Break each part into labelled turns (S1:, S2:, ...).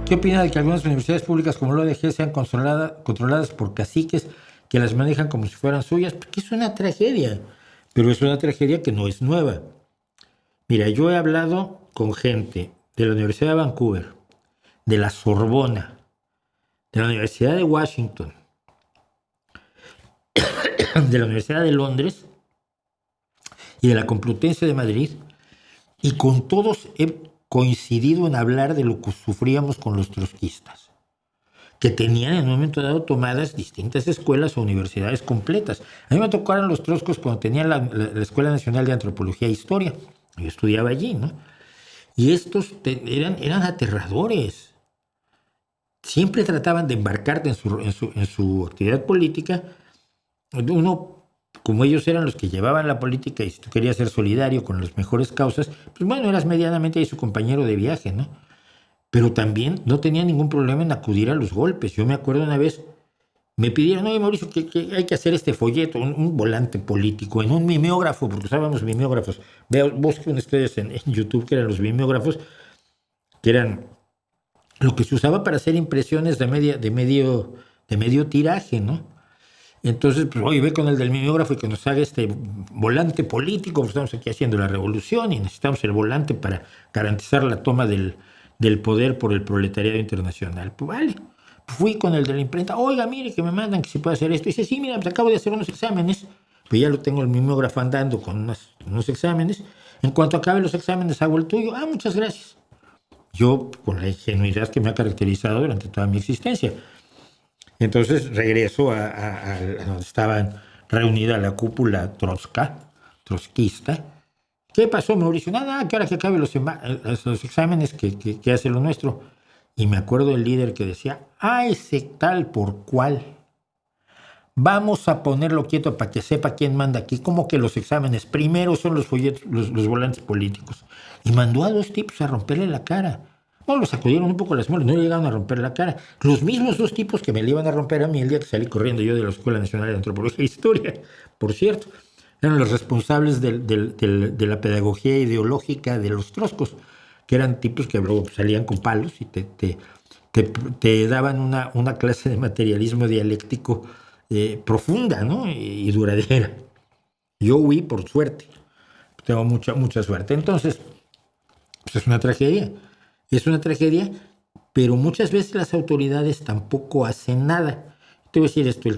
S1: ¿Qué opina de que algunas universidades públicas como la UDG sean controladas por caciques que las manejan como si fueran suyas? Porque es una tragedia, pero es una tragedia que no es nueva. Mira, yo he hablado con gente de la Universidad de Vancouver, de la Sorbona, de la Universidad de Washington, de la Universidad de Londres y de la Complutense de Madrid, y con todos he coincidido en hablar de lo que sufríamos con los trotskistas, que tenían en un momento dado tomadas distintas escuelas o universidades completas. A mí me tocaron los trotskos cuando tenía la Escuela Nacional de Antropología e Historia. Yo estudiaba allí, ¿no? Y estos eran aterradores. Siempre trataban de embarcarte en su actividad política. Uno, como ellos eran los que llevaban la política y si tú querías ser solidario con las mejores causas, pues bueno, eras medianamente ahí su compañero de viaje, ¿no? Pero también no tenía ningún problema en acudir a los golpes. Yo me acuerdo una vez, me pidieron, oye Mauricio, que hay que hacer este folleto, un volante político, en un mimeógrafo, porque usábamos mimeógrafos. Busquen ustedes en YouTube que eran los mimeógrafos, que eran lo que se usaba para hacer impresiones de medio tiraje, ¿no? Entonces, pues, oye, ve con el del mimeógrafo y que nos haga este volante político, pues estamos aquí haciendo la revolución y necesitamos el volante para garantizar la toma del poder por el proletariado internacional. Pues vale, fui con el de la imprenta, oiga, mire, que me mandan que se puede hacer esto. Y dice, sí, mira, pues acabo de hacer unos exámenes, pues ya lo tengo el mimeógrafo andando con unos exámenes. En cuanto acabe los exámenes, hago el tuyo. Ah, muchas gracias. Yo, con la ingenuidad que me ha caracterizado durante toda mi existencia. Entonces regreso a donde estaban reunida la cúpula trotskista. ¿Qué pasó, Mauricio? Nada, que ahora que acabe los exámenes que hace lo nuestro. Y me acuerdo del líder que decía, ese tal por cual. Vamos a ponerlo quieto para que sepa quién manda aquí. Como que los exámenes primero son los folletos, los volantes políticos. Y mandó a dos tipos a romperle la cara. No, lo sacudieron un poco las muelas, no llegaron a romper la cara. Los mismos dos tipos que me le iban a romper a mí el día que salí corriendo yo de la Escuela Nacional de Antropología e Historia, por cierto, eran los responsables de la pedagogía ideológica de los troscos, que eran tipos que luego salían con palos y te daban una clase de materialismo dialéctico profunda, ¿no? Y duradera. Yo huí por suerte, tengo mucha suerte. Entonces, pues es una tragedia. Es una tragedia, pero muchas veces las autoridades tampoco hacen nada. Te voy a decir esto,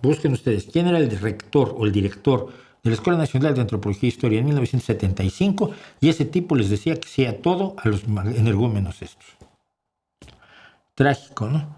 S1: busquen ustedes, ¿quién era el rector o el director de la Escuela Nacional de Antropología e Historia en 1975? Y ese tipo les decía que sí a todo a los energúmenos estos. Trágico, ¿no?